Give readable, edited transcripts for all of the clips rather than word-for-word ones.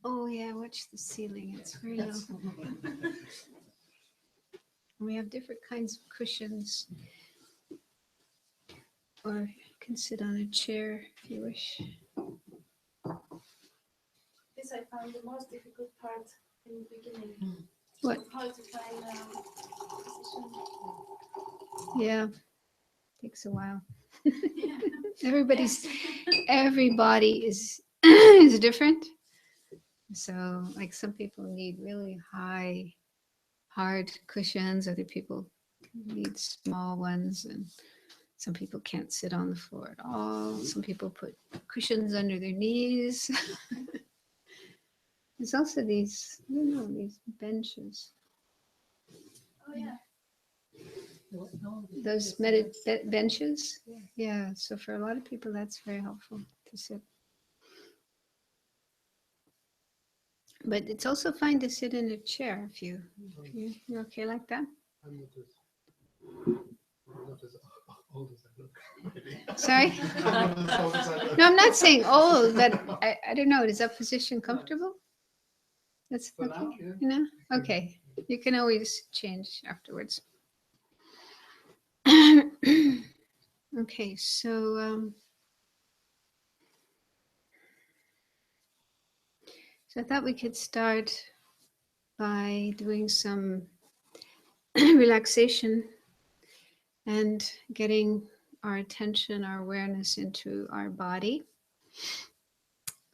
Oh yeah, watch the ceiling. It's very low. We have different kinds of cushions, or you can sit on a chair if you wish. This I found the most difficult part in the beginning. What? How to find position. Yeah, takes a while. Yeah. Everybody is is different. So, like some people need really high, hard cushions. Other people need small ones, and some people can't sit on the floor at all. Some people put cushions under their knees. There's also these, I don't know, these benches. Oh yeah. Those benches. Yeah. So for a lot of people, that's very helpful to sit. But it's also fine to sit in a chair if you're okay like that. I'm not as old as I look. Maybe. Sorry? I'm not as old as I look. No, I'm not saying old, but I don't know. Is that position comfortable? That's For okay. now, yeah. You know? Okay. You can always change afterwards. Okay, so I thought we could start by doing some relaxation and getting our attention, our awareness into our body.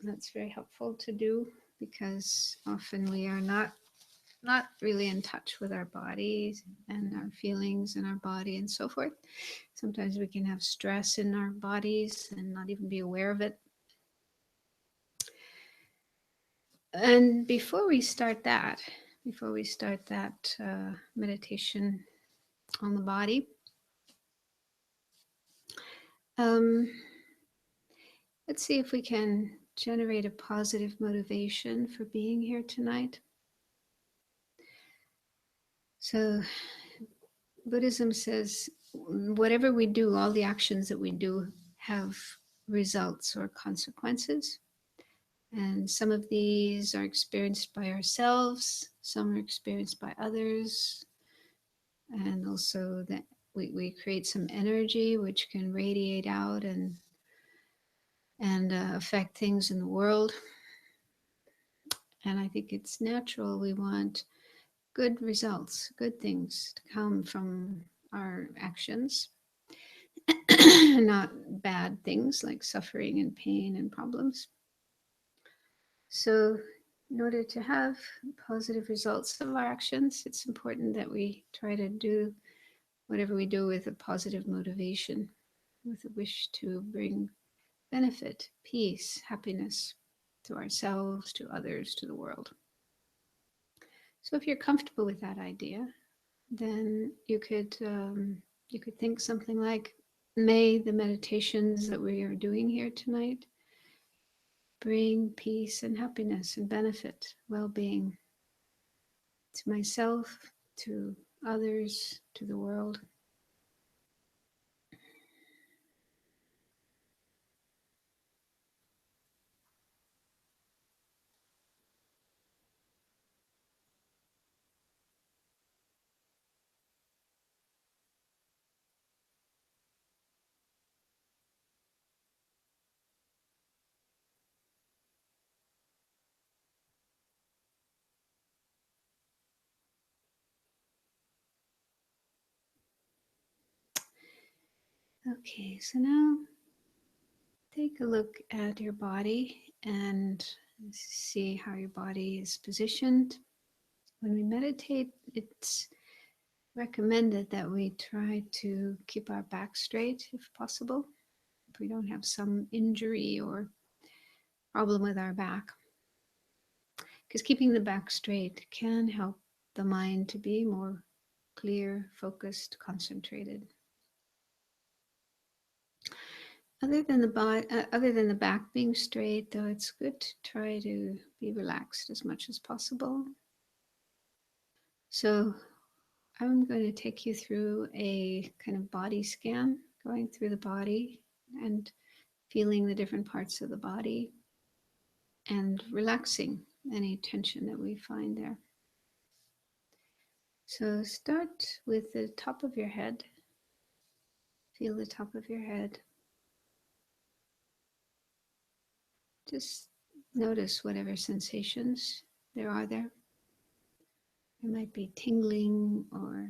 That's very helpful to do because often we are not really in touch with our bodies and our feelings in our body and so forth. Sometimes we can have stress in our bodies and not even be aware of it. And before we start that meditation on the body, let's see if we can generate a positive motivation for being here tonight. So Buddhism says whatever we do, all the actions that we do have results or consequences. And some of these are experienced by ourselves, some are experienced by others, and also that we create some energy which can radiate out and affect things in the world. And I think it's natural. We want good results, good things to come from our actions, not bad things like suffering and pain and problems. So in order to have positive results of our actions, it's important that we try to do whatever we do with a positive motivation, with a wish to bring benefit, peace, happiness to ourselves, to others, to the world. So if you're comfortable with that idea, then you could think something like, may the meditations that we are doing here tonight bring peace and happiness and benefit, well-being to myself, to others, to the world. Okay, so now take a look at your body and see how your body is positioned. When we meditate, it's recommended that we try to keep our back straight if possible, if we don't have some injury or problem with our back. Because keeping the back straight can help the mind to be more clear, focused, concentrated. Other than the back being straight, though, it's good to try to be relaxed as much as possible. So I'm going to take you through a kind of body scan, going through the body and feeling the different parts of the body and relaxing any tension that we find there. So start with the top of your head. Feel the top of your head. Just notice whatever sensations there are there. It might be tingling or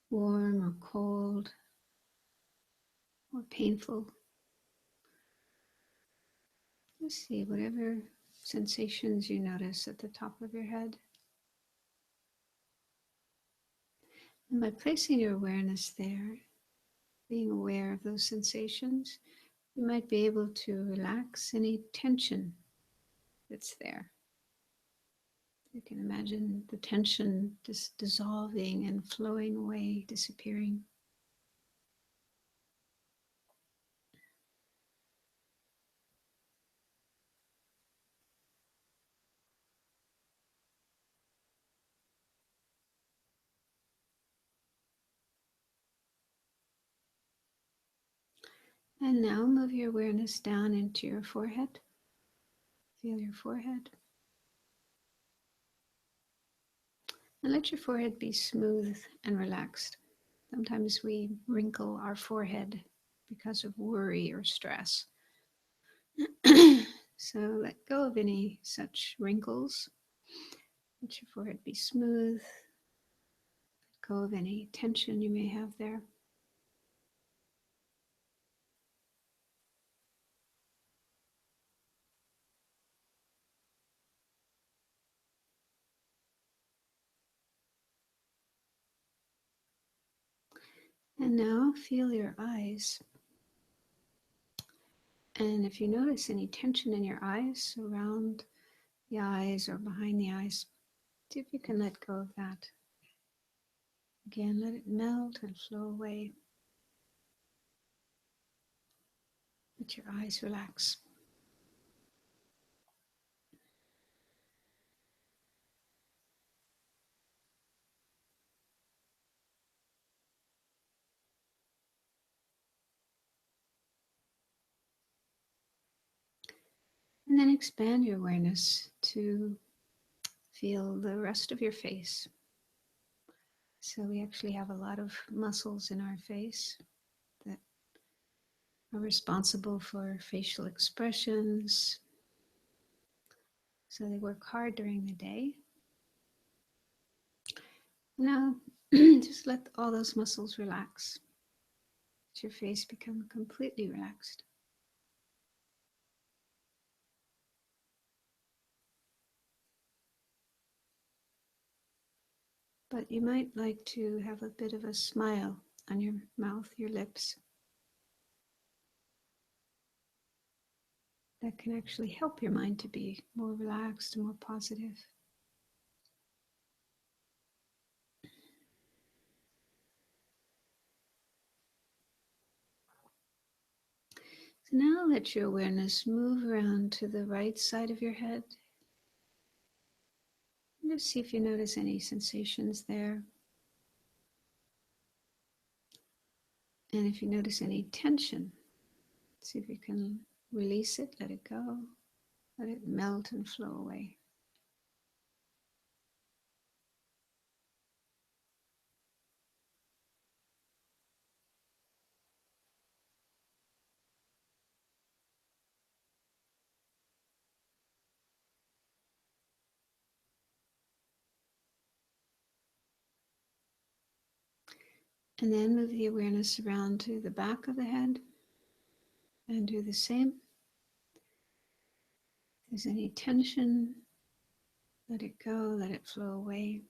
warm or cold or painful. Just see whatever sensations you notice at the top of your head. And by placing your awareness there, being aware of those sensations, you might be able to relax any tension that's there. You can imagine the tension just dissolving and flowing away, disappearing. And now move your awareness down into your forehead. Feel your forehead. And let your forehead be smooth and relaxed. Sometimes we wrinkle our forehead because of worry or stress. So let go of any such wrinkles. Let your forehead be smooth. Let go of any tension you may have there. And now feel your eyes. And if you notice any tension in your eyes, around the eyes or behind the eyes, see if you can let go of that. Again, let it melt and flow away. Let your eyes relax. And then expand your awareness to feel the rest of your face. So we actually have a lot of muscles in our face that are responsible for facial expressions. So they work hard during the day. Now, just let all those muscles relax. Let your face become completely relaxed. But you might like to have a bit of a smile on your mouth, your lips. That can actually help your mind to be more relaxed and more positive. So now let your awareness move around to the right side of your head. And just see if you notice any sensations there. And if you notice any tension, see if you can release it, let it go, let it melt and flow away. And then move the awareness around to the back of the head and do the same. If there's any tension, let it go, let it flow away.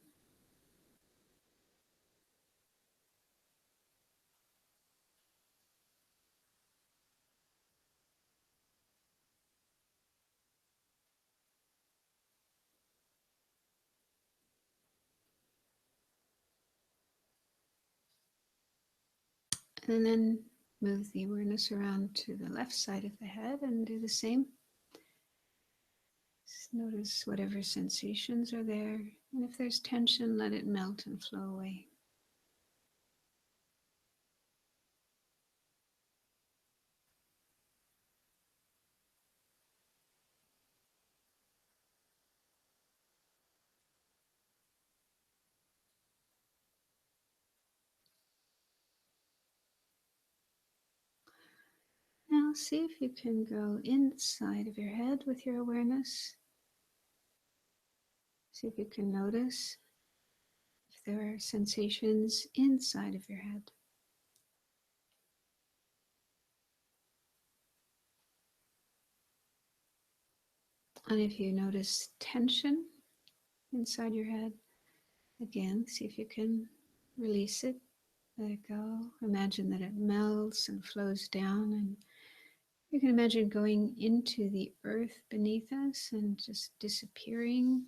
And then move the awareness around to the left side of the head and do the same. Just notice whatever sensations are there. And if there's tension, let it melt and flow away. now see if you can go inside of your head with your awareness. See if you can notice if there are sensations inside of your head. And if you notice tension inside your head, again, see if you can release it, let it go. Imagine that it melts and flows down, and you can imagine going into the earth beneath us and just disappearing.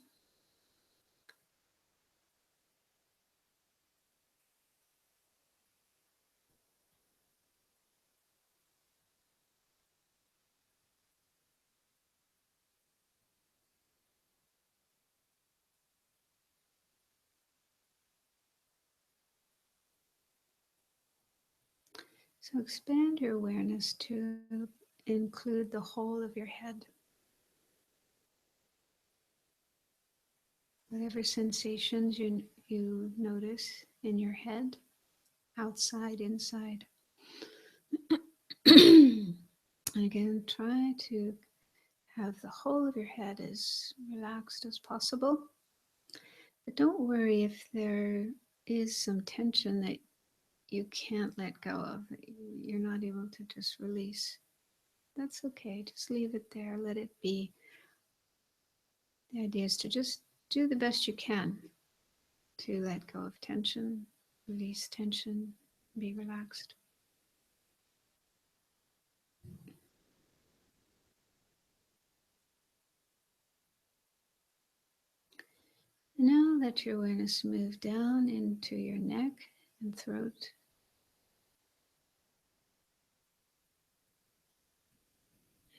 So expand your awareness to include the whole of your head. Whatever sensations you notice in your head, outside, inside. Again, try to have the whole of your head as relaxed as possible. But don't worry if there is some tension that you can't let go of, that you're not able to just release. That's okay. Just leave it there. Let it be. The idea is to just do the best you can to let go of tension, release tension, be relaxed. Now let your awareness move down into your neck and throat.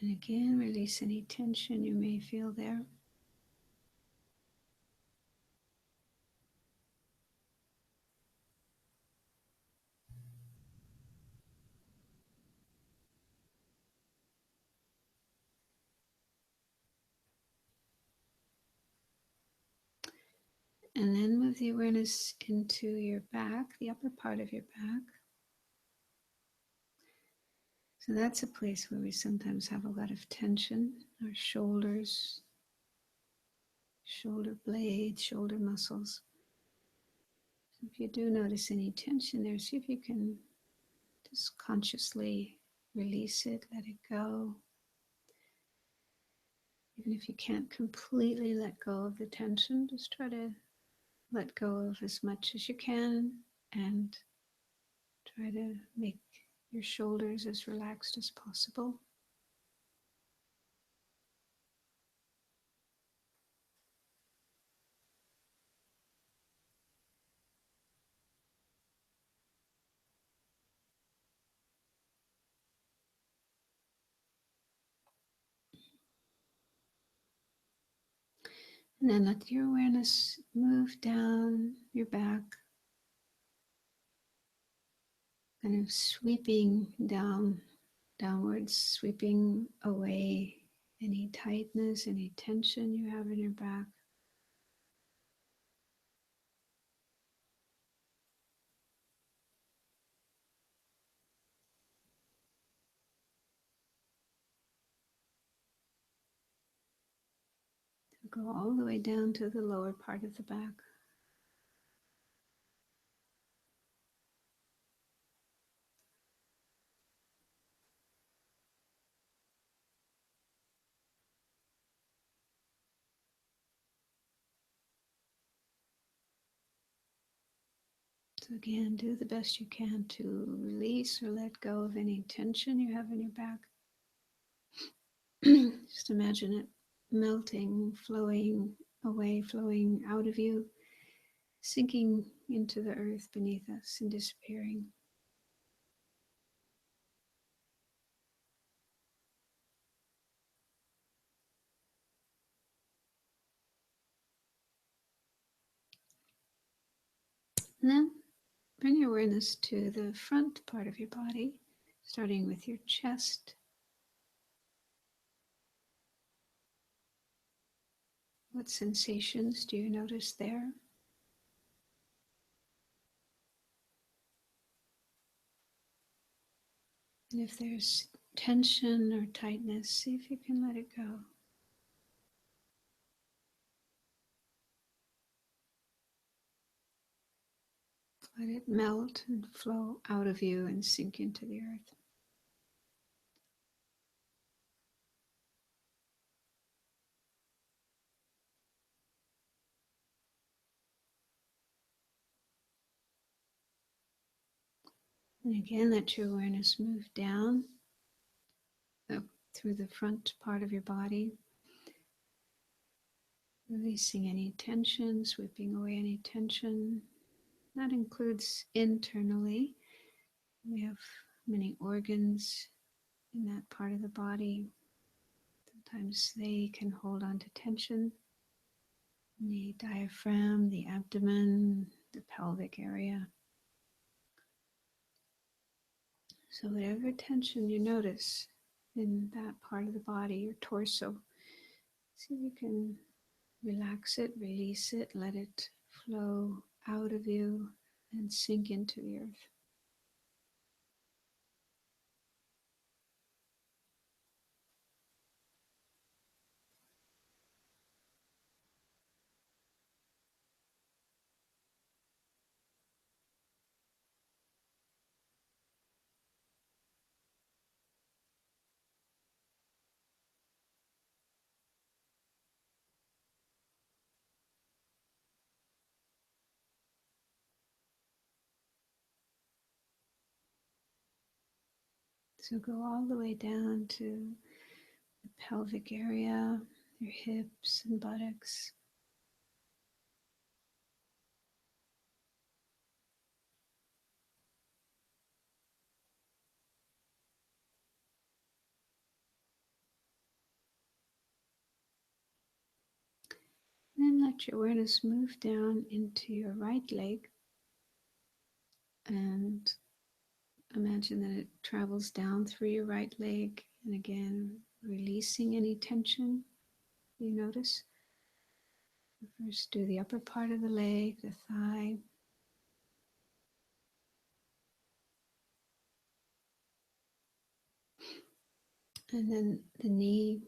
And again, release any tension you may feel there. And then move the awareness into your back, the upper part of your back. So that's a place where we sometimes have a lot of tension, our shoulders, shoulder blades, shoulder muscles. So if you do notice any tension there, see if you can just consciously release it, let it go. Even if you can't completely let go of the tension, just try to let go of as much as you can and try to make your shoulders as relaxed as possible. And then let your awareness move down your back, kind of sweeping downwards, sweeping away any tightness, any tension you have in your back. Go all the way down to the lower part of the back. So again, do the best you can to release or let go of any tension you have in your back. Just imagine it melting, flowing away, flowing out of you, sinking into the earth beneath us and disappearing. And then bring your awareness to the front part of your body, starting with your chest. What sensations do you notice there? And if there's tension or tightness, see if you can let it go. Let it melt and flow out of you and sink into the earth. And again, let your awareness move down up through the front part of your body, releasing any tension, sweeping away any tension. That includes internally. We have many organs in that part of the body. Sometimes they can hold on to tension. The diaphragm, the abdomen, the pelvic area. So whatever tension you notice in that part of the body, your torso, see if you can relax it, release it, let it flow out of you and sink into the earth. So go all the way down to the pelvic area, your hips and buttocks. Then let your awareness move down into your right leg and imagine that it travels down through your right leg and again releasing any tension you notice. First do the upper part of the leg, the thigh, and then the knee,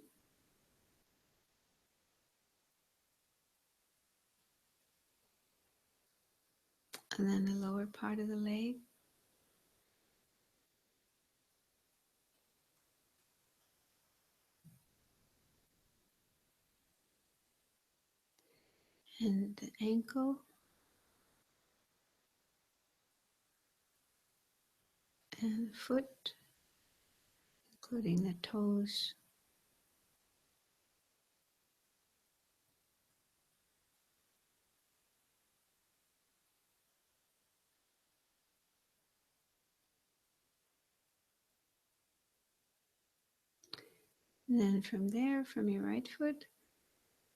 and then the lower part of the leg. And the ankle, and the foot, including the toes. And then from there, from your right foot,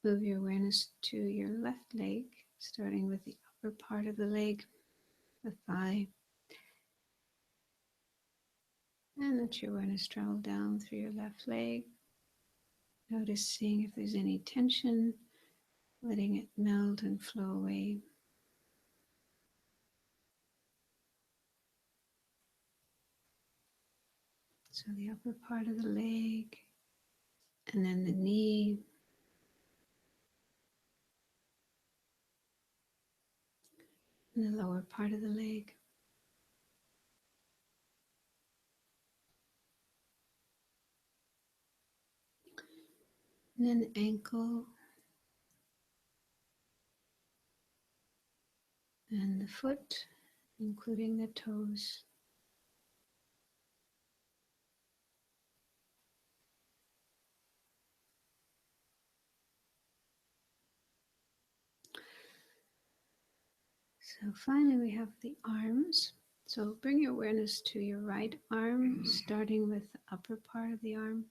move your awareness to your left leg, starting with the upper part of the leg, the thigh. And let your awareness travel down through your left leg, noticing if there's any tension, letting it melt and flow away. So the upper part of the leg, and then the knee, and the lower part of the leg. And then the ankle, and the foot, including the toes. So finally we have the arms. So bring your awareness to your right arm, starting with the upper part of the arm.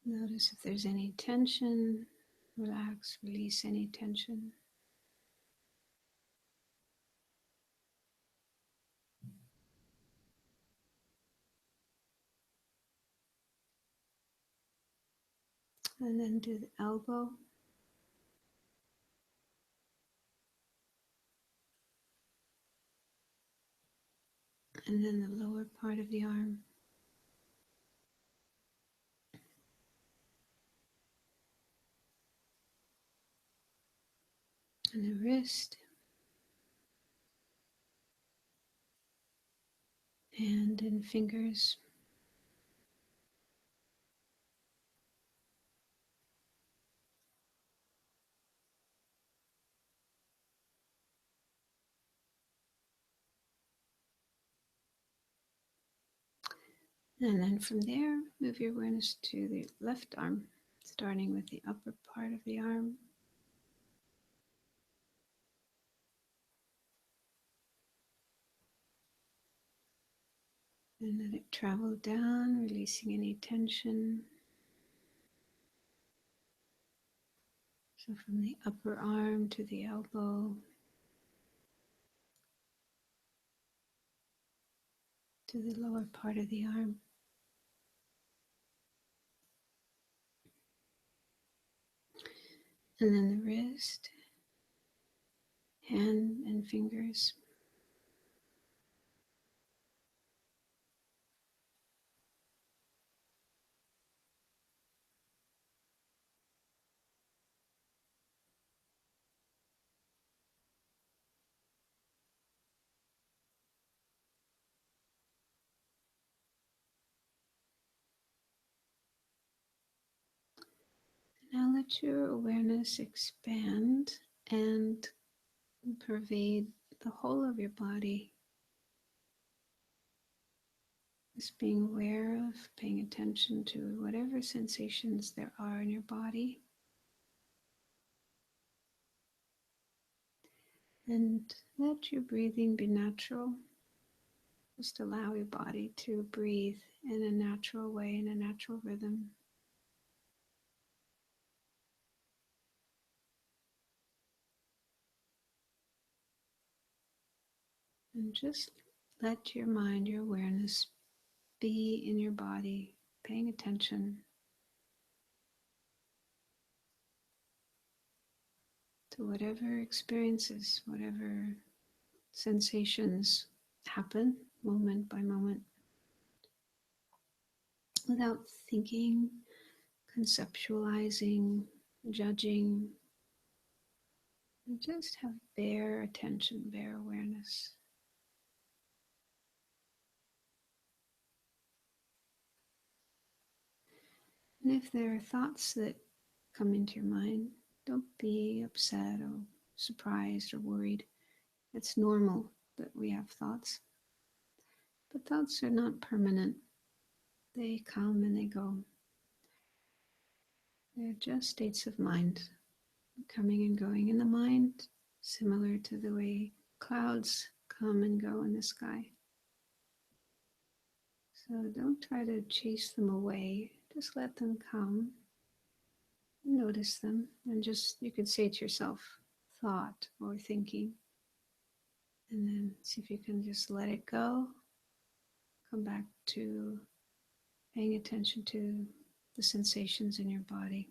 Notice if there's any tension, relax, release any tension. And then do the elbow. And then the lower part of the arm. And the wrist. Hand and fingers. And then from there, move your awareness to the left arm, starting with the upper part of the arm. And let it travel down, releasing any tension. So from the upper arm to the elbow, to the lower part of the arm. And then the wrist, hand and fingers. Now let your awareness expand and pervade the whole of your body. Just being aware of, paying attention to whatever sensations there are in your body. And let your breathing be natural. Just allow your body to breathe in a natural way, in a natural rhythm. And just let your mind, your awareness be in your body, paying attention to whatever experiences, whatever sensations happen moment by moment, without thinking, conceptualizing, judging. And just have bare attention, bare awareness. And if there are thoughts that come into your mind, don't be upset or surprised or worried. It's normal that we have thoughts. But thoughts are not permanent. They come and they go. They're just states of mind, coming and going in the mind, similar to the way clouds come and go in the sky. So don't try to chase them away. Just let them come. Notice them, and just, you could say to yourself, thought or thinking, and then see if you can just let it go. Come back to paying attention to the sensations in your body.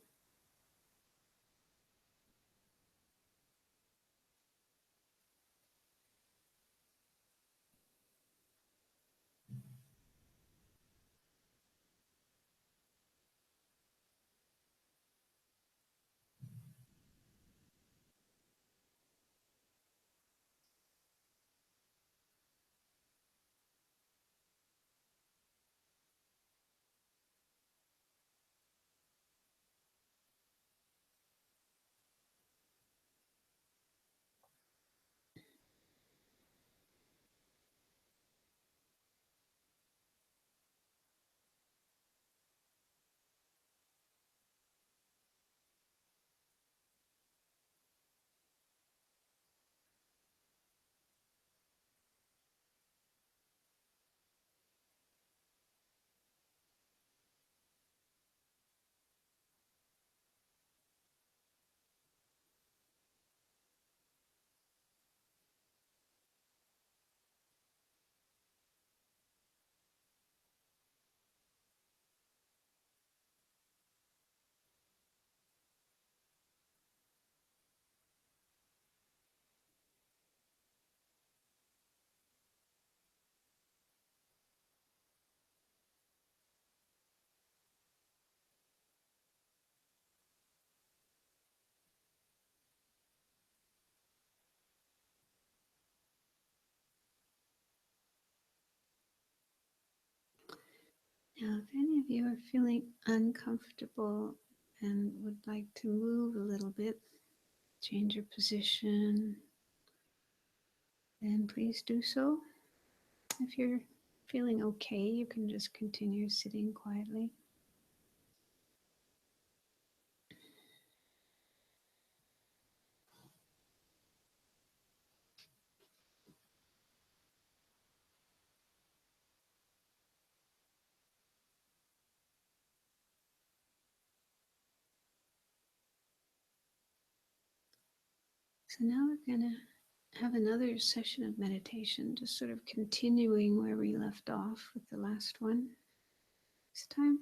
Now, if any of you are feeling uncomfortable and would like to move a little bit, change your position, then please do so. If you're feeling okay, you can just continue sitting quietly. So now we're going to have another session of meditation, just sort of continuing where we left off with the last one. This time,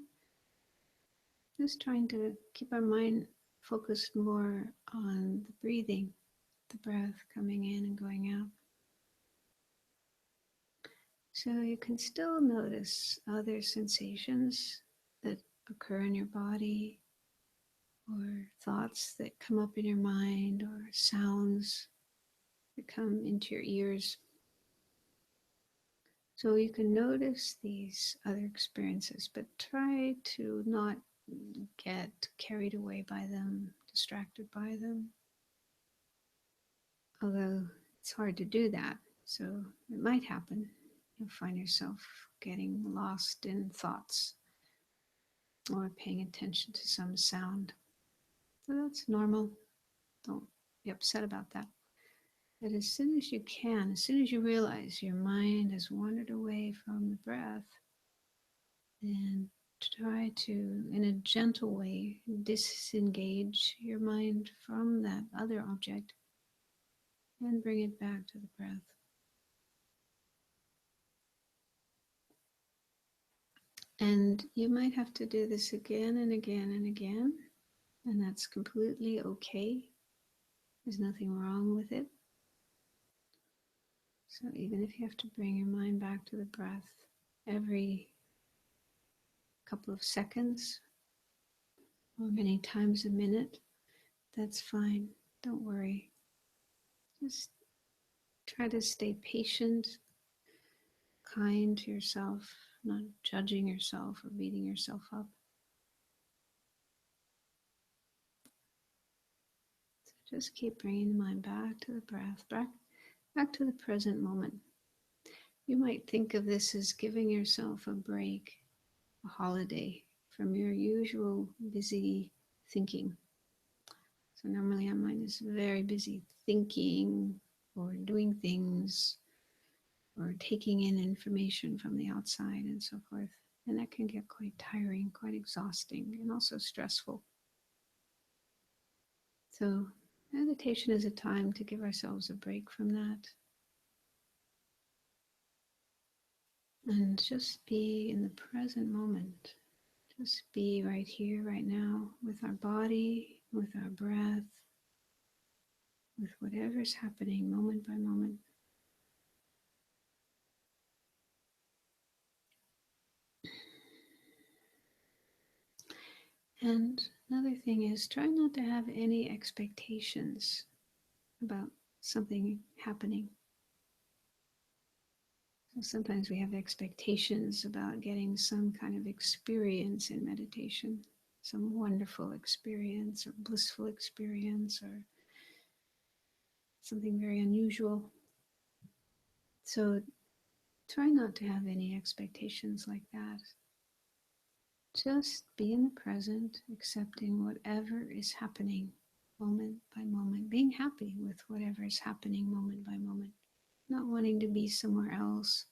just trying to keep our mind focused more on the breathing, the breath coming in and going out. So you can still notice other sensations that occur in your body, or thoughts that come up in your mind, or sounds that come into your ears. So you can notice these other experiences, but try to not get carried away by them, distracted by them. Although it's hard to do that, so it might happen. You'll find yourself getting lost in thoughts or paying attention to some sound. So that's normal. Don't be upset about that. But as soon as you can, as soon as you realize your mind has wandered away from the breath, then try to, in a gentle way, disengage your mind from that other object and bring it back to the breath. And you might have to do this again and again and again, and that's completely okay. There's nothing wrong with it. So even if you have to bring your mind back to the breath every couple of seconds or many times a minute, that's fine. Don't worry. Just try to stay patient, kind to yourself, not judging yourself or beating yourself up. So just keep bringing the mind back to the breath, back to the present moment. You might think of this as giving yourself a break, a holiday from your usual busy thinking. So normally our mind is very busy thinking or doing things or taking in information from the outside and so forth. And that can get quite tiring, quite exhausting, and also stressful. So meditation is a time to give ourselves a break from that and just be in the present moment. Just be right here, right now, with our body, with our breath, with whatever's happening moment by moment. And another thing is try not to have any expectations about something happening. So sometimes we have expectations about getting some kind of experience in meditation, some wonderful experience or blissful experience or something very unusual. So try not to have any expectations like that. Just be in the present, accepting whatever is happening moment by moment, being happy with whatever is happening moment by moment, not wanting to be somewhere else,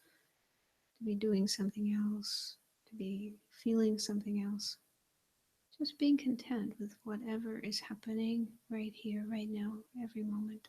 to be doing something else, to be feeling something else. Just being content with whatever is happening right here, right now, every moment.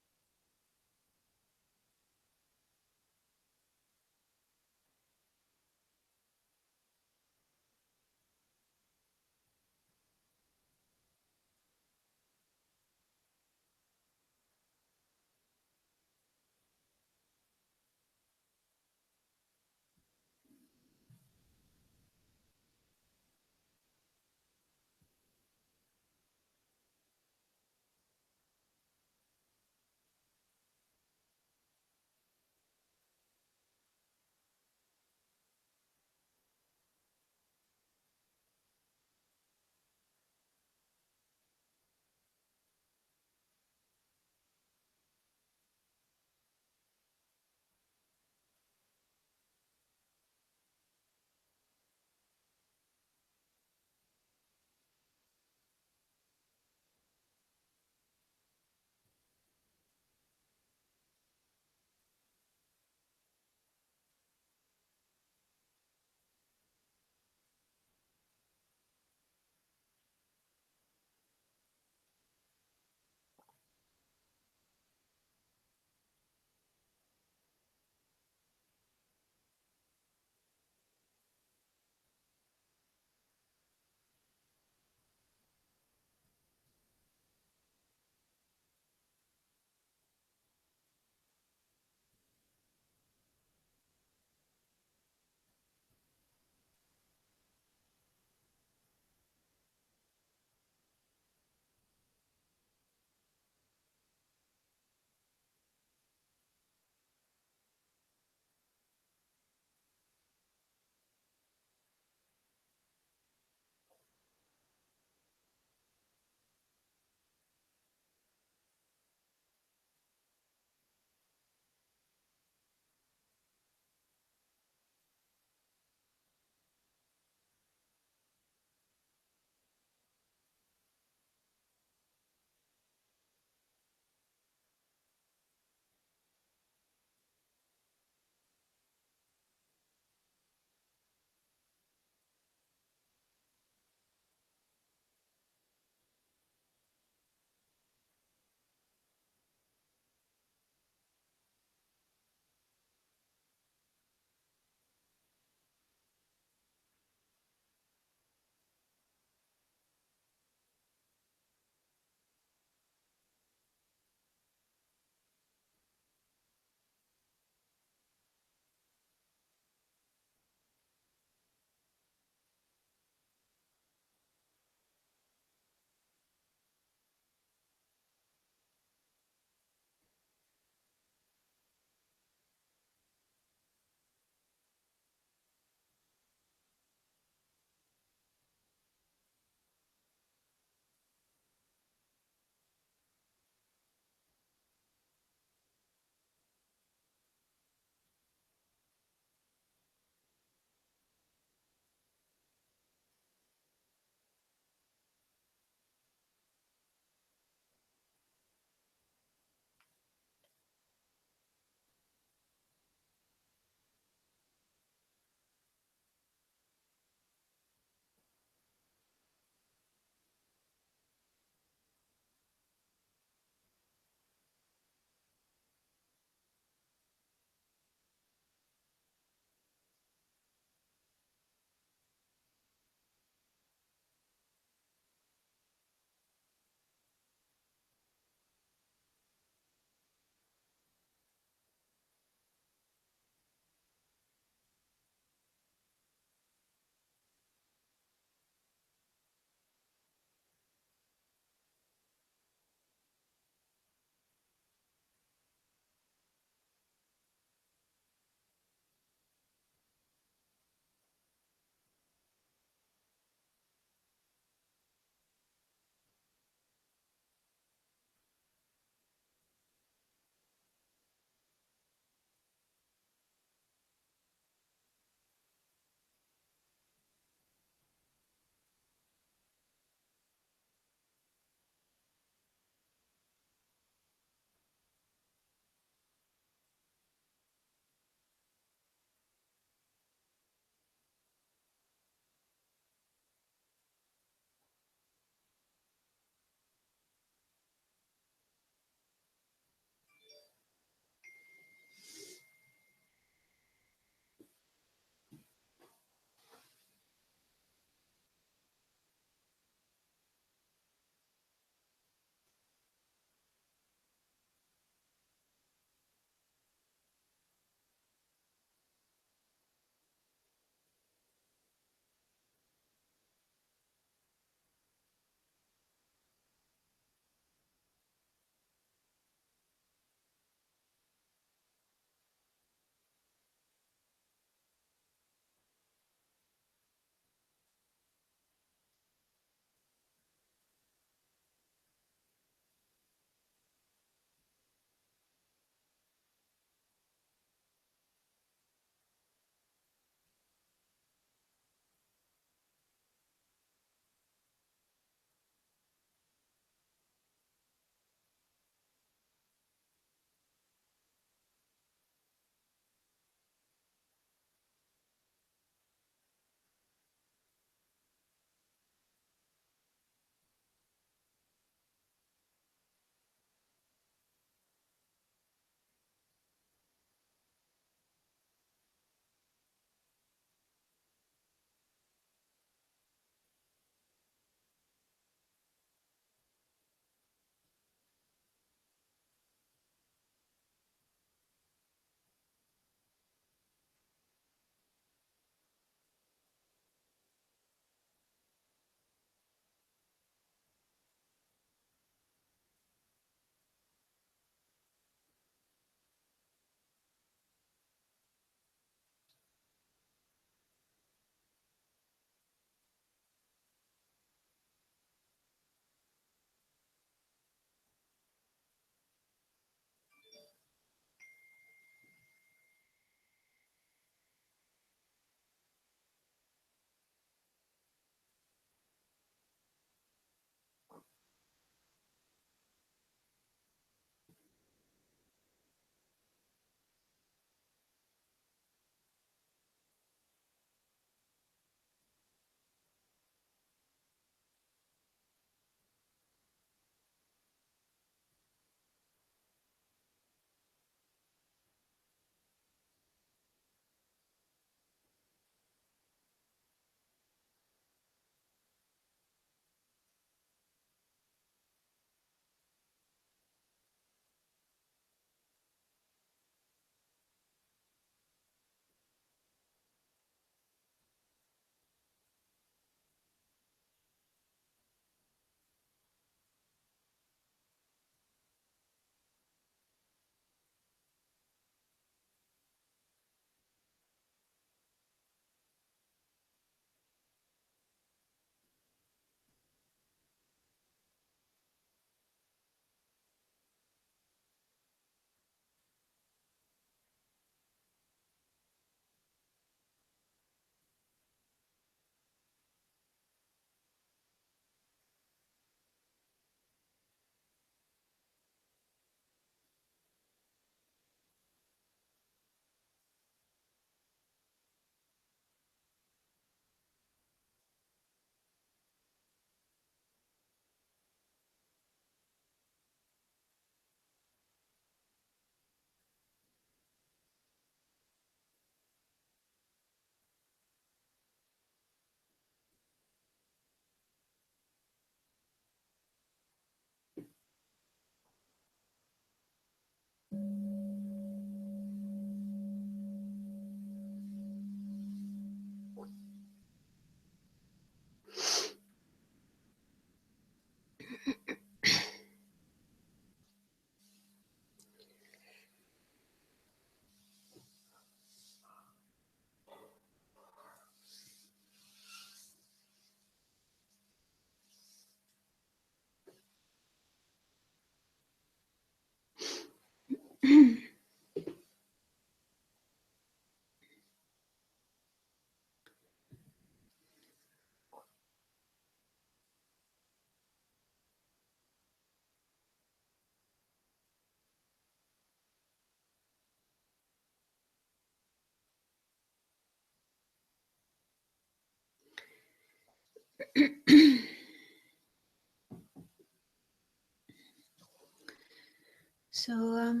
So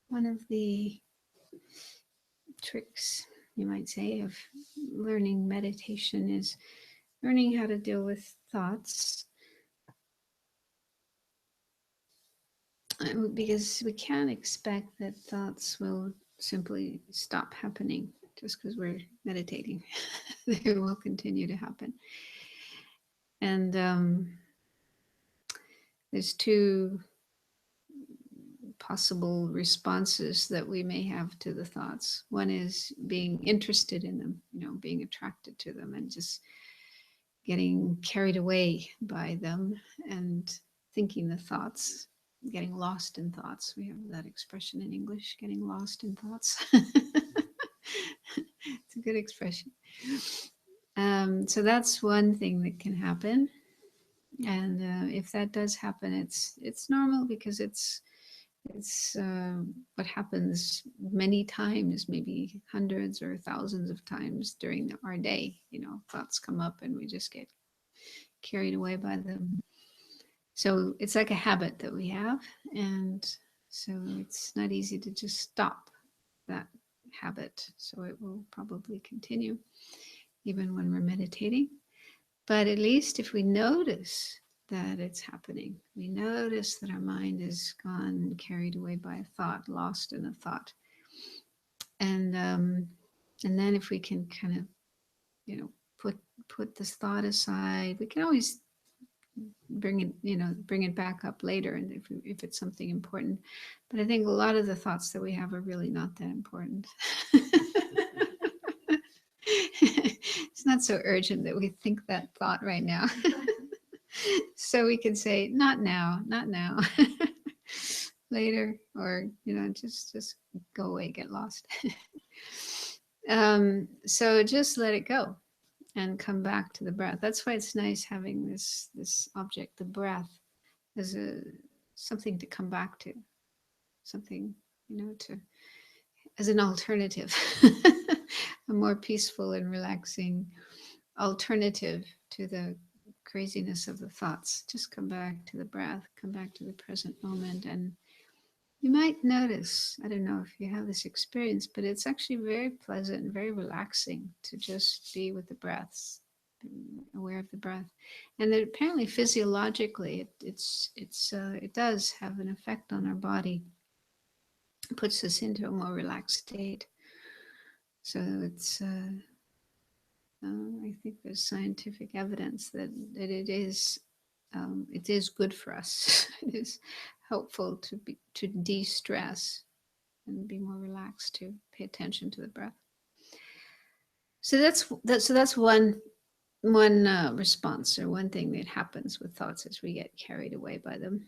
one of the tricks, you might say, of learning meditation is learning how to deal with thoughts. Because we can't expect that thoughts will simply stop happening just because we're meditating. They will continue to happen. And there's two possible responses that we may have to the thoughts. One is being interested in them, being attracted to them and just getting carried away by them and thinking the thoughts, getting lost in thoughts. We have that expression in English, getting lost in thoughts. It's a good expression. So that's one thing that can happen. And if that does happen, it's normal, because it's what happens many times, maybe hundreds or thousands of times during our day. Thoughts come up and we just get carried away by them. So it's like a habit that we have, and so it's not easy to just stop that habit. So it will probably continue even when we're meditating. But at least if we notice that it's happening, we notice that our mind is gone, carried away by a thought, lost in a thought, and then if we can kind of put this thought aside, we can always bring it back up later, and if it's something important. But I think a lot of the thoughts that we have are really not that important. It's not so urgent that we think that thought right now. So we can say, not now, later, or just go away, get lost. So just let it go and come back to the breath. That's why it's nice having this object, the breath, as something to come back to, something as an alternative, a more peaceful and relaxing alternative to the craziness of the thoughts. Just come back to the breath, come back to the present moment. And you might notice, I don't know if you have this experience, but it's actually very pleasant and very relaxing to just be with the breaths, aware of the breath. And that apparently physiologically it does have an effect on our body. It puts us into a more relaxed state. So it's I think there's scientific evidence that it is good for us. It is helpful to de-stress and be more relaxed, to pay attention to the breath. So that's one response, or one thing that happens with thoughts as we get carried away by them.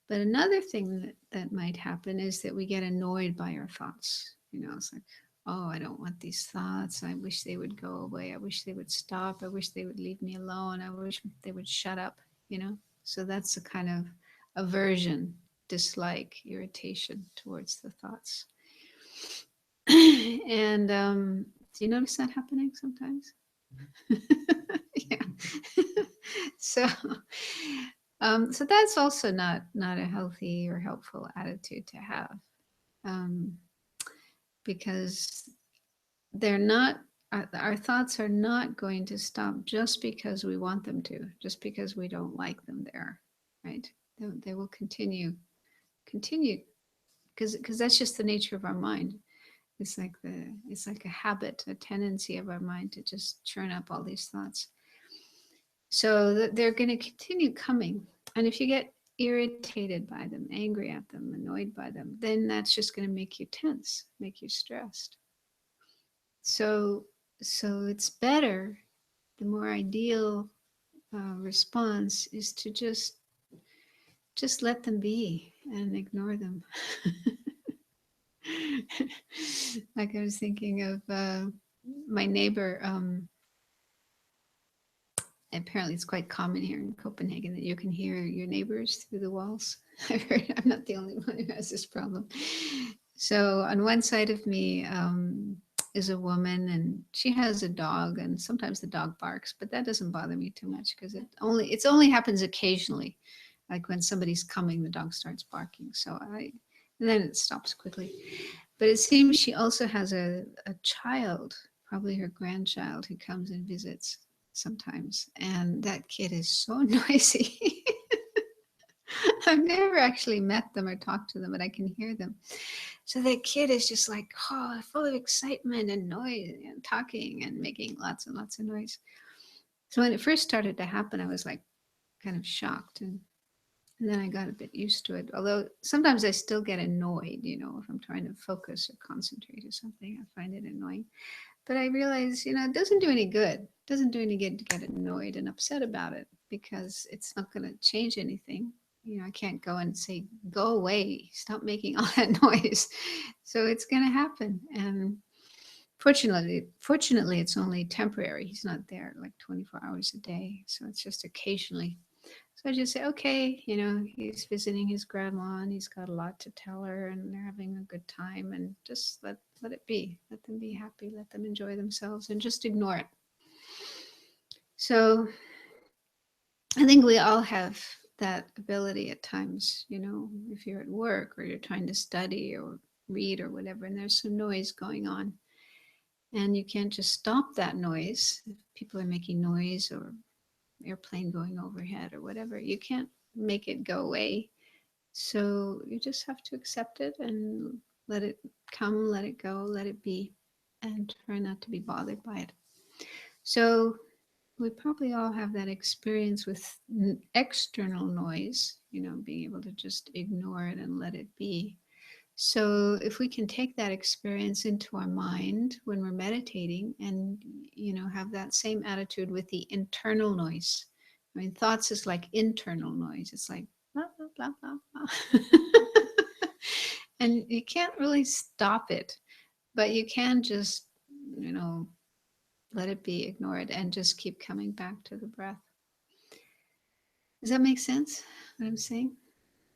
But another thing that might happen is that we get annoyed by our thoughts. It's like, oh, I don't want these thoughts. I wish they would go away. I wish they would stop. I wish they would leave me alone. I wish they would shut up, So that's a kind of aversion, dislike, irritation towards the thoughts. And do you notice that happening sometimes? Yeah. So that's also not a healthy or helpful attitude to have. Because our thoughts are not going to stop just because we want them to, just because we don't like them there, right? They will continue, because that's just the nature of our mind. It's like a habit, a tendency of our mind to just churn up all these thoughts. So they're going to continue coming, and if you get irritated by them, angry at them, annoyed by them, then that's just going to make you tense, make you stressed. So it's better, the more ideal response is to just let them be and ignore them. Like I was thinking of my neighbor. Apparently it's quite common here in Copenhagen that you can hear your neighbors through the walls. I've heard, I'm not the only one who has this problem. So on one side of me, is a woman, and she has a dog, and sometimes the dog barks, but that doesn't bother me too much because it only happens occasionally. Like when somebody's coming, the dog starts barking. And then it stops quickly. But it seems she also has a child, probably her grandchild, who comes and visits sometimes. And that kid is so noisy. I've never actually met them or talked to them, but I can hear them. So that kid is just like, oh, full of excitement and noise and talking and making lots and lots of noise. So when it first started to happen, I was like kind of shocked. And then I got a bit used to it. Although sometimes I still get annoyed, if I'm trying to focus or concentrate or something, I find it annoying. But I realize, it doesn't do any good. It doesn't do any good to get annoyed and upset about it because it's not going to change anything. I can't go and say, go away, stop making all that noise. So it's going to happen. And fortunately, it's only temporary. He's not there like 24 hours a day. So it's just occasionally. So I just say, okay, he's visiting his grandma and he's got a lot to tell her and they're having a good time, and just let it be. Let them be happy. Let them enjoy themselves and just ignore it. So I think we all have that ability at times, if you're at work or you're trying to study or read or whatever, and there's some noise going on. And you can't just stop that noise. If people are making noise or airplane going overhead or whatever, you can't make it go away. So you just have to accept it and let it come, let it go, let it be, and try not to be bothered by it. So we probably all have that experience with external noise, being able to just ignore it and let it be. So if we can take that experience into our mind when we're meditating and, have that same attitude with the internal noise. I mean, thoughts is like internal noise. It's like, blah, blah, blah, blah, blah. And you can't really stop it, but you can just, let it be, ignore it, and just keep coming back to the breath. Does that make sense, what I'm saying?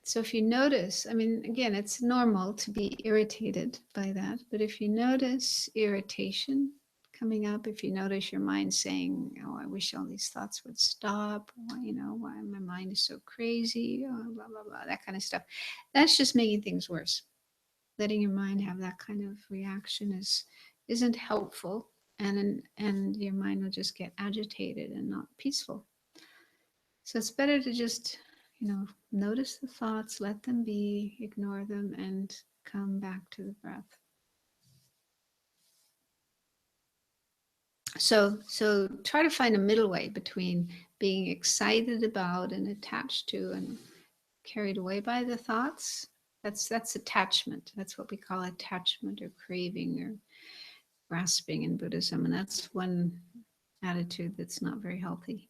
So if you notice, I mean, again, it's normal to be irritated by that, but if you notice irritation coming up, if you notice your mind saying, oh, I wish all these thoughts would stop, why my mind is so crazy, oh, blah, blah, blah, that kind of stuff, that's just making things worse. Letting your mind have that kind of reaction isn't helpful, and your mind will just get agitated and not peaceful. So it's better to just, notice the thoughts, let them be, ignore them, and come back to the breath. So try to find a middle way between being excited about and attached to and carried away by the thoughts. That's attachment. That's what we call attachment or craving or grasping in Buddhism. And that's one attitude that's not very healthy.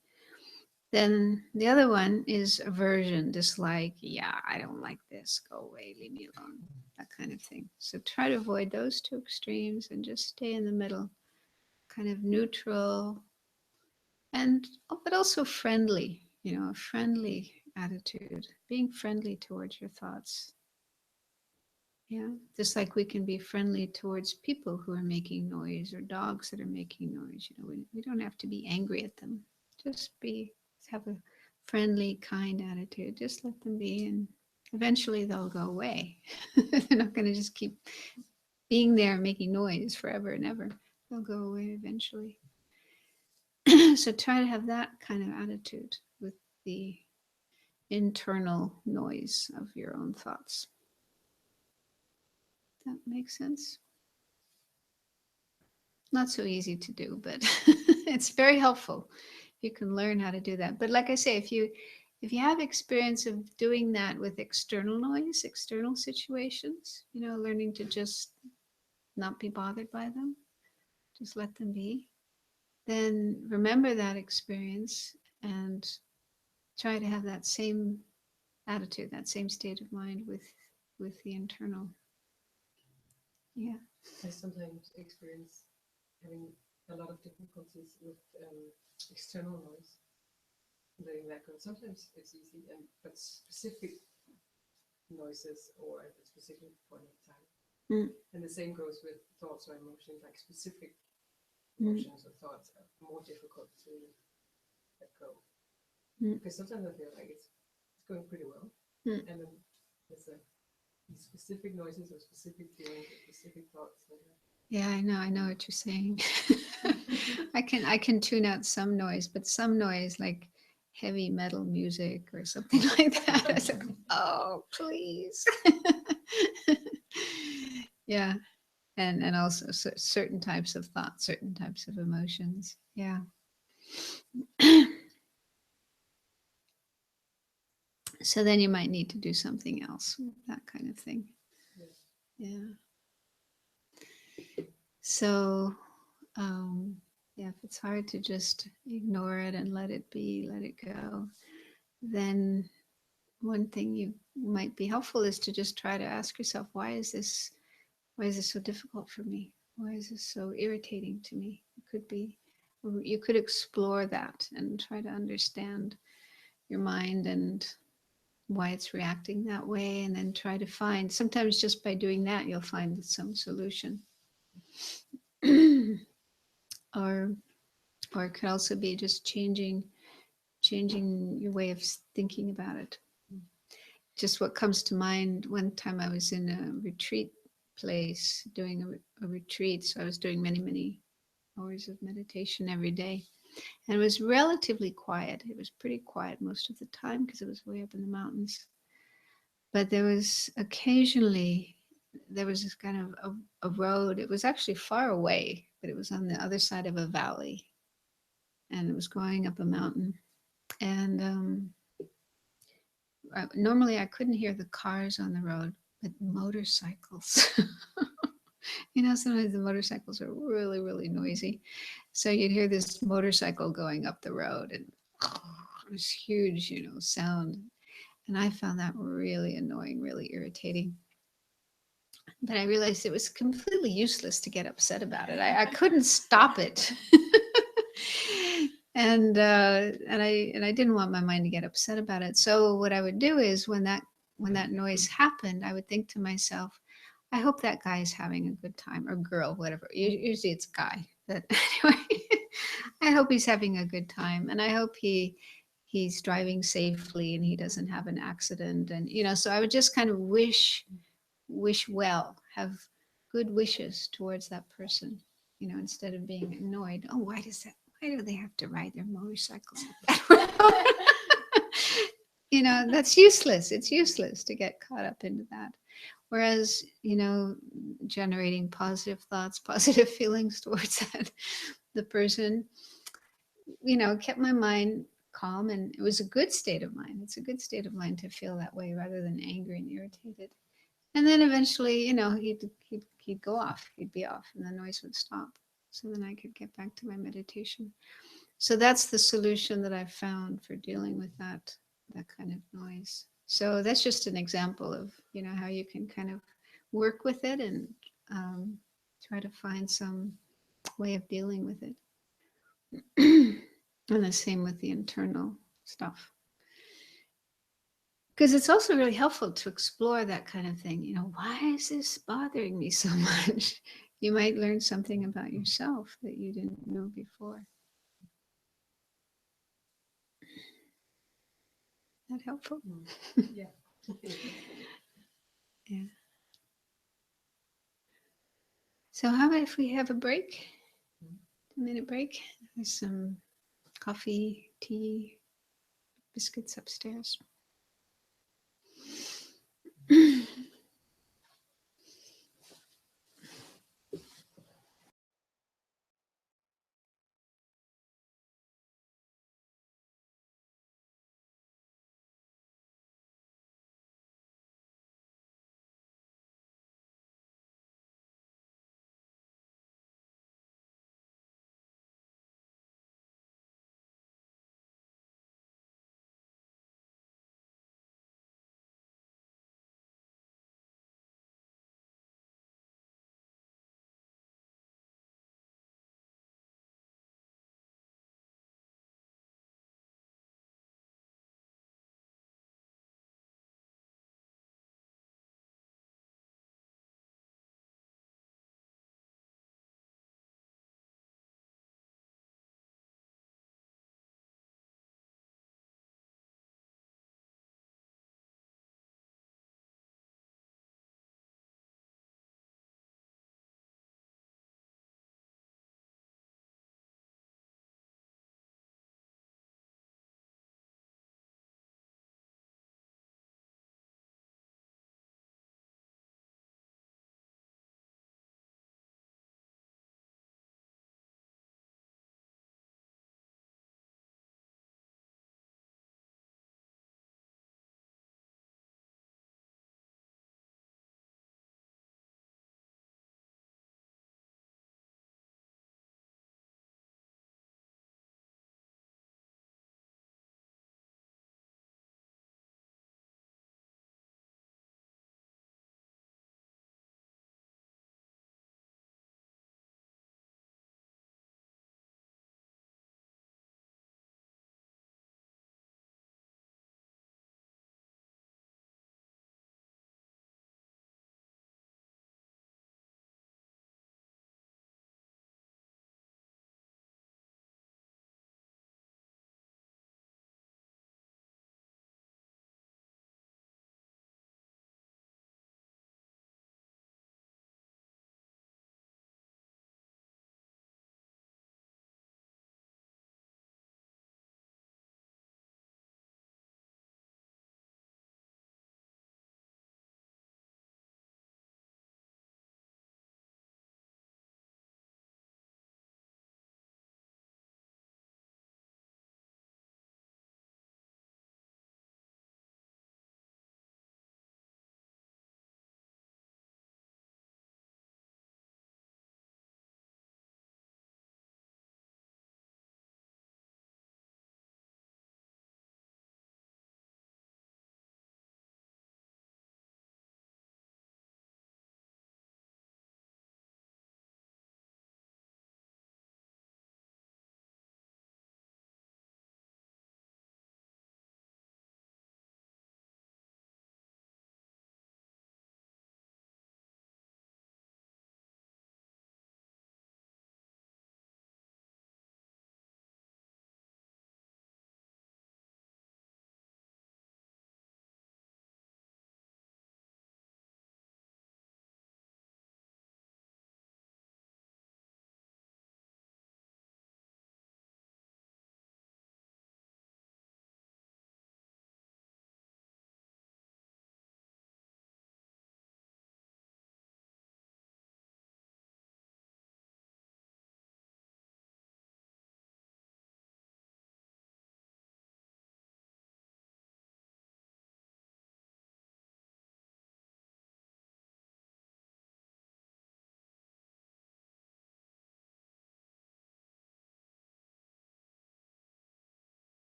Then the other one is aversion, dislike. Yeah, I don't like this. Go away, leave me alone. That kind of thing. So try to avoid those two extremes and just stay in the middle, kind of neutral, but also friendly. A friendly attitude, being friendly towards your thoughts. Yeah, just like we can be friendly towards people who are making noise or dogs that are making noise. We don't have to be angry at them. Just have a friendly, kind attitude. Just let them be, and eventually they'll go away. They're not going to just keep being there making noise forever and ever. They'll go away eventually. So try to have that kind of attitude with the internal noise of your own thoughts. That makes sense? Not so easy to do, but it's very helpful. You can learn how to do that. But like I say, if you have experience of doing that with external noise, external situations, learning to just not be bothered by them, just let them be, then remember that experience and try to have that same attitude, that same state of mind with the internal. Yeah. I sometimes experience having a lot of difficulties with external noise doing that. Sometimes it's easy, but specific noises or at a specific point in time, Mm. And the same goes with thoughts or emotions, like specific Mm. emotions or thoughts are more difficult to let go. Mm. Because sometimes I feel like it's going pretty well. Mm. And then there's these specific noises or specific feelings or specific thoughts that are, Yeah, I know what you're saying. I can tune out some noise, but some noise like heavy metal music or something like that. I was like, oh, please. Yeah, and also certain types of thoughts, certain types of emotions. Yeah. So then you might need to do something else, that kind of thing. Yeah. So, yeah, if it's hard to just ignore it and let it be, let it go, then one thing you might be helpful is to just try to ask yourself, why is this so difficult for me? Why is this so irritating to me? It could be, you could explore that and try to understand your mind and why it's reacting that way, and then try to find, sometimes just by doing that you'll find some solution. or it could also be just changing your way of thinking about it. Just what comes to mind, one time I was in a retreat place doing a retreat, so I was doing many hours of meditation every day, and it was relatively quiet. It was pretty quiet most of the time because it was way up in the mountains, but there was occasionally, there was this kind of a road. It was actually far away, but it was on the other side of a valley, and it was going up a mountain. And normally I couldn't hear the cars on the road, but motorcycles. Sometimes the motorcycles are really noisy. So you'd hear this motorcycle going up the road, and this huge, sound. And I found that really annoying, really irritating. But I realized it was completely useless to get upset about it. I couldn't stop it. and I didn't want my mind to get upset about it. So what I would do is when that noise happened, I would think to myself, I hope that guy is having a good time, or girl, whatever. Usually it's a guy. But anyway, I hope he's having a good time, and I hope he's driving safely and he doesn't have an accident. And so I would just kind of wish well, have good wishes towards that person, instead of being annoyed. Oh, why do they have to ride their motorcycles up that road? That's useless. It's useless to get caught up into that. Whereas, generating positive thoughts, positive feelings towards the person, kept my mind calm, and it was a good state of mind. It's a good state of mind to feel that way rather than angry and irritated. And then eventually, he'd go off. He'd be off, and the noise would stop. So then I could get back to my meditation. So that's the solution that I've found for dealing with that kind of noise. So that's just an example of how you can kind of work with it and try to find some way of dealing with it. And the same with the internal stuff. Because it's also really helpful to explore that kind of thing. Why is this bothering me so much? You might learn something about yourself that you didn't know before. That helpful? yeah. Yeah. So how about if we have a break? 2-minute break. There's some coffee, tea, biscuits upstairs.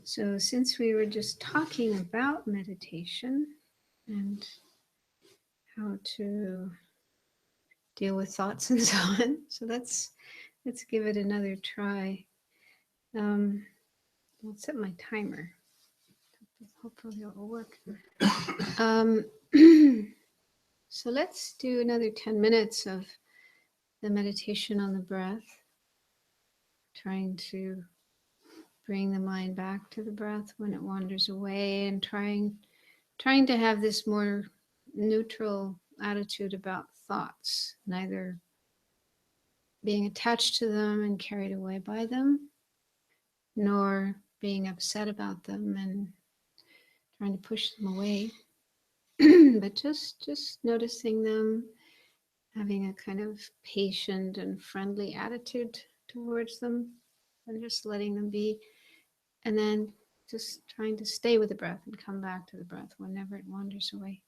So, since we were just talking about meditation and how to deal with thoughts and so on, so let's give it another try. I'll set my timer. Hopefully, it will work. So let's do another 10 minutes of the meditation on the breath, trying to bring the mind back to the breath when it wanders away, and trying to have this more neutral attitude about thoughts, neither being attached to them and carried away by them, nor being upset about them and trying to push them away, but just noticing them, having a kind of patient and friendly attitude towards them, and just letting them be, and then just trying to stay with the breath and come back to the breath whenever it wanders away.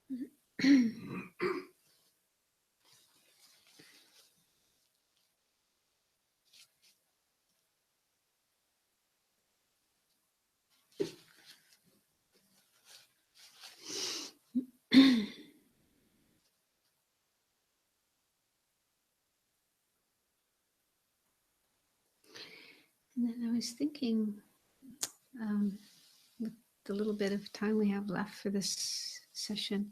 And then I was thinking, with the little bit of time we have left for this session,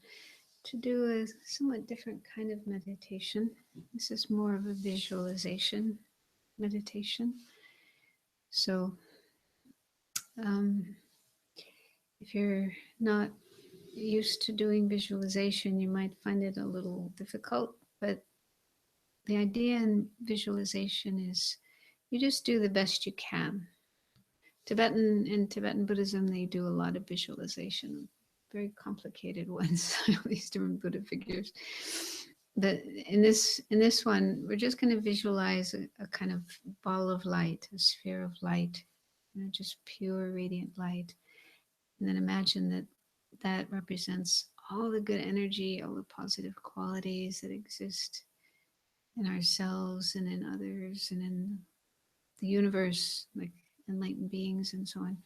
to do a somewhat different kind of meditation. This is more of a visualization meditation. So, if you're not used to doing visualization, you might find it a little difficult, but the idea in visualization is you just do the best you can. In Tibetan Buddhism, they do a lot of visualization, very complicated ones, these different Buddha figures. But in this one, we're just going to visualize a kind of ball of light, a sphere of light, just pure radiant light. And then imagine that that represents all the good energy, all the positive qualities that exist in ourselves and in others and in the universe, like enlightened beings and so on.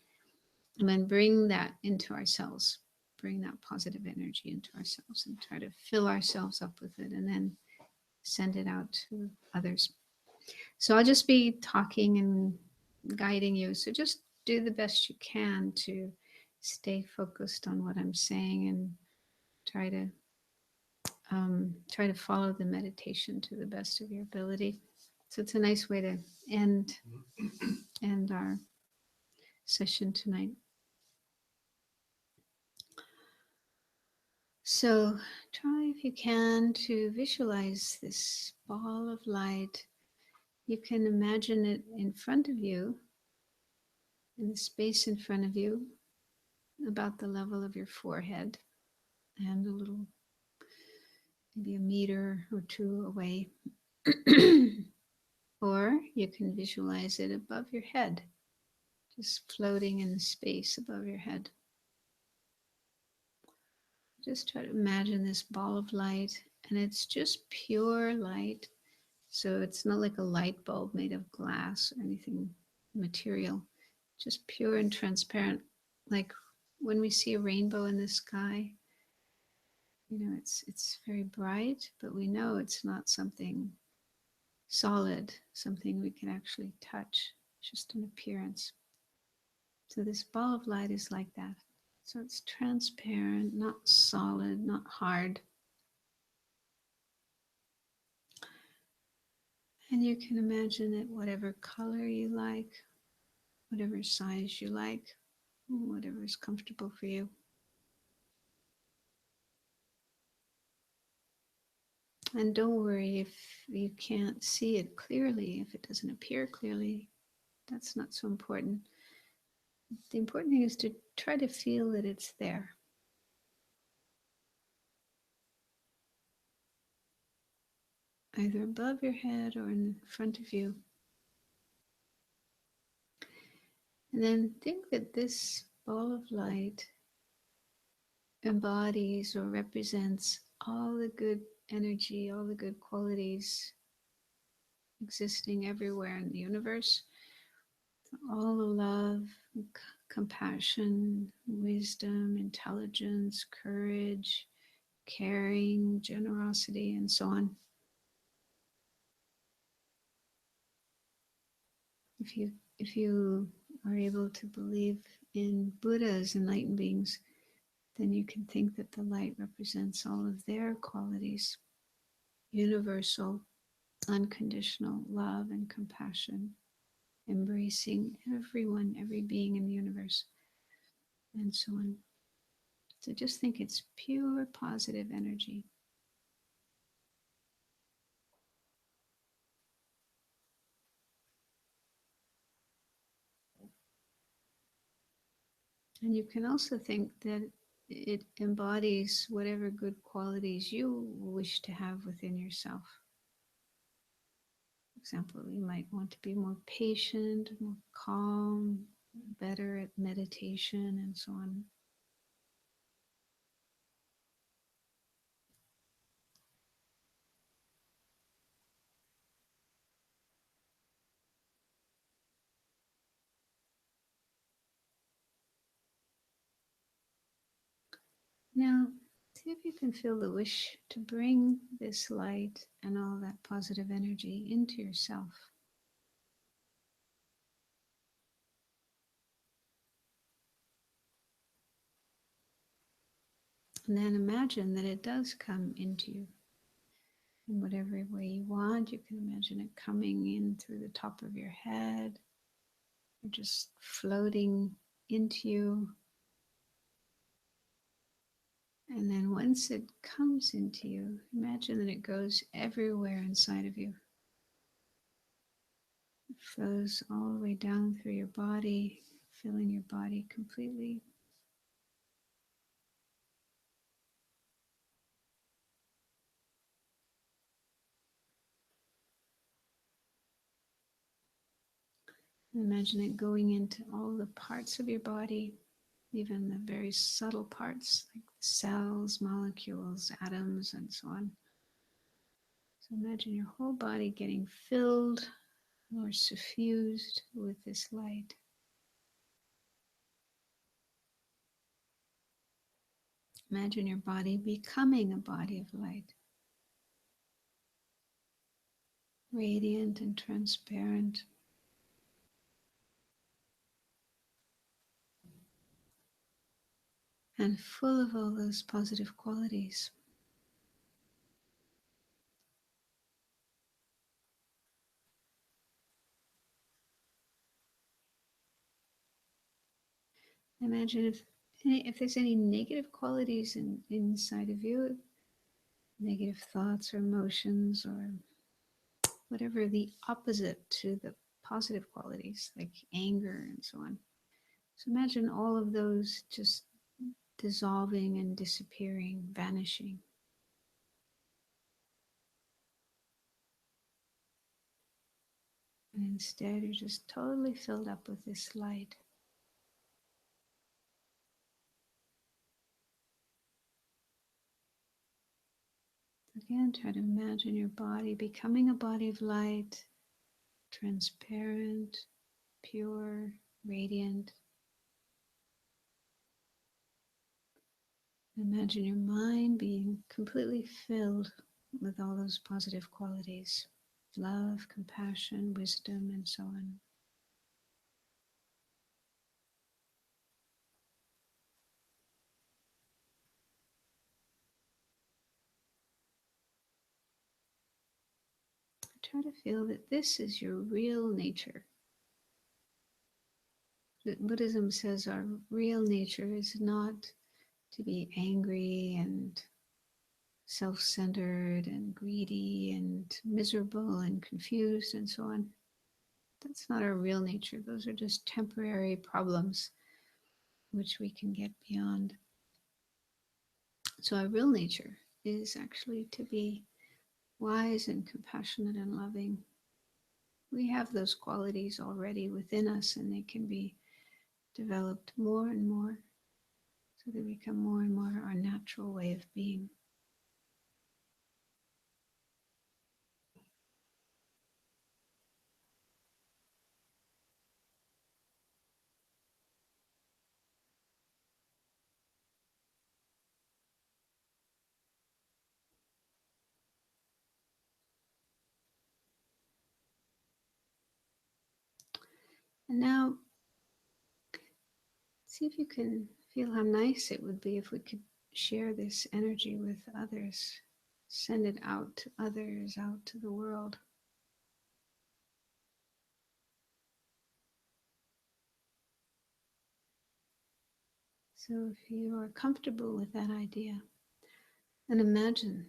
And then bring that into ourselves, bring that positive energy into ourselves and try to fill ourselves up with it and then send it out to others. So I'll just be talking and guiding you. So just do the best you can to stay focused on what I'm saying and try to follow the meditation to the best of your ability. So it's a nice way to end our session tonight. So try, if you can, to visualize this ball of light. You can imagine it in front of you, in the space in front of you, about the level of your forehead and a little, maybe a meter or two away. Or you can visualize it above your head, just floating in the space above your head. Just try to imagine this ball of light, and it's just pure light. So it's not like a light bulb made of glass or anything material, just pure and transparent. Like when we see a rainbow in the sky, it's very bright, but we know it's not something solid, something we can actually touch, just an appearance. So this ball of light is like that. So it's transparent, not solid, not hard. And you can imagine it whatever color you like, whatever size you like, whatever is comfortable for you. And don't worry if you can't see it clearly, if it doesn't appear clearly, that's not so important. The important thing is to try to feel that it's there. Either above your head or in front of you. And then think that this ball of light embodies or represents all the good energy, all the good qualities existing everywhere in the universe. All the love, compassion, wisdom, intelligence, courage, caring, generosity, and so on. If you are able to believe in Buddhas, enlightened beings, then you can think that the light represents all of their qualities: universal, unconditional love and compassion, embracing everyone, every being in the universe, and so on. So just think it's pure positive energy. And you can also think that it embodies whatever good qualities you wish to have within yourself. For example, you might want to be more patient, more calm, better at meditation, and so on. Now, see if you can feel the wish to bring this light and all that positive energy into yourself. And then imagine that it does come into you in whatever way you want. You can imagine it coming in through the top of your head, or just floating into you. And then once it comes into you, imagine that it goes everywhere inside of you. It flows all the way down through your body, filling your body completely. Imagine it going into all the parts of your body, even the very subtle parts like cells, molecules, atoms, and so on. So imagine your whole body getting filled or suffused with this light. Imagine your body becoming a body of light, radiant and transparent. And full of all those positive qualities. Imagine if there's any negative qualities inside of you, negative thoughts or emotions or whatever the opposite to the positive qualities, like anger and so on. So imagine all of those just dissolving and disappearing, vanishing. And instead, you're just totally filled up with this light. Again, try to imagine your body becoming a body of light, transparent, pure, radiant. Imagine your mind being completely filled with all those positive qualities, love, compassion, wisdom, and so on. Try to feel that this is your real nature. That Buddhism says our real nature is not to be angry and self-centered and greedy and miserable and confused and so on. That's not our real nature. Those are just temporary problems which we can get beyond. So our real nature is actually to be wise and compassionate and loving. We have those qualities already within us, and they can be developed more and more so they become more and more our natural way of being. And now, see if you can feel how nice it would be if we could share this energy with others, send it out to others, out to the world. So if you are comfortable with that idea, then imagine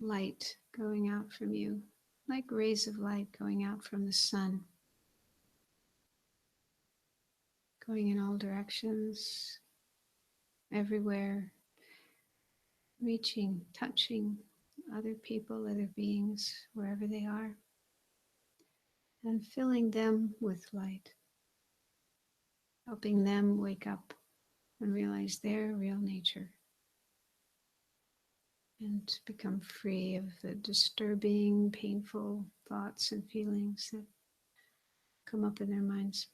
light going out from you, like rays of light going out from the sun, going in all directions, everywhere, reaching, touching other people, other beings, wherever they are, and filling them with light, helping them wake up and realize their real nature and become free of the disturbing, painful thoughts and feelings that come up in their minds.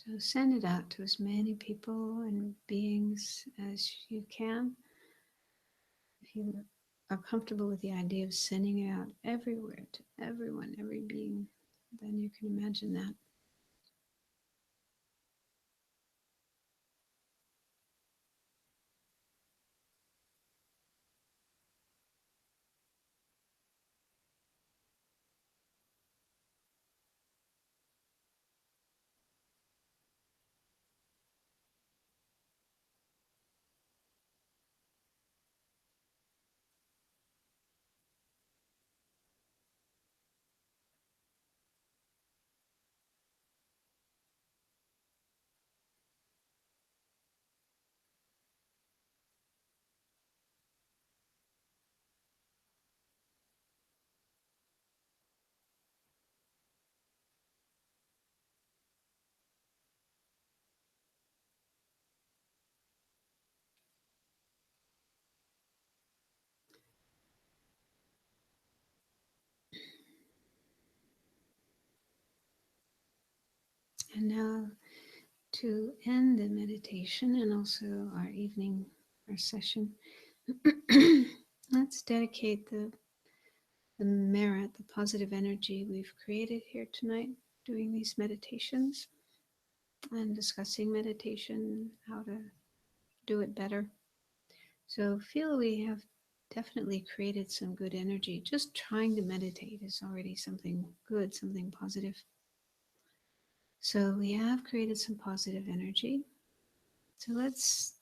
So send it out to as many people and beings as you can. If you are comfortable with the idea of sending it out everywhere to everyone, every being, then you can imagine that. And now to end the meditation and also our session, let's dedicate the merit, the positive energy we've created here tonight doing these meditations and discussing meditation, how to do it better. So feel we have definitely created some good energy. Just trying to meditate is already something good, something positive. So we have created some positive energy. So let's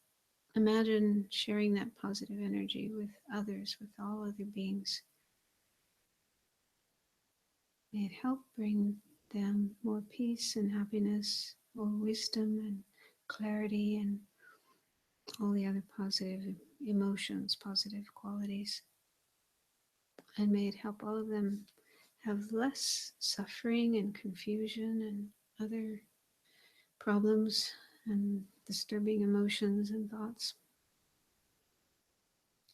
imagine sharing that positive energy with others, with all other beings. May it help bring them more peace and happiness, more wisdom and clarity, and all the other positive emotions, positive qualities. And may it help all of them have less suffering and confusion and other problems and disturbing emotions and thoughts.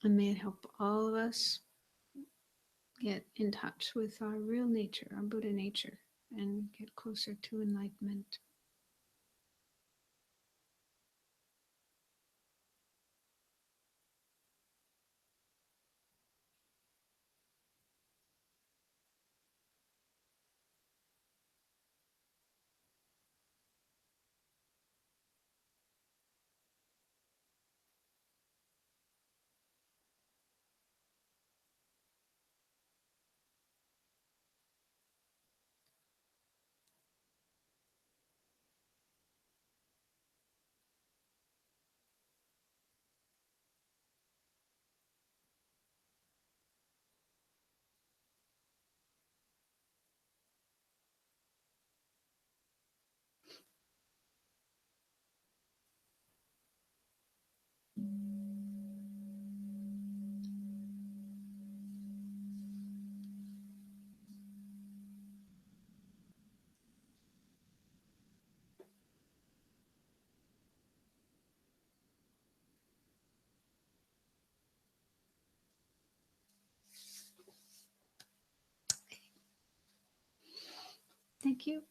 And may it help all of us get in touch with our real nature, our Buddha nature, and get closer to enlightenment. Thank you.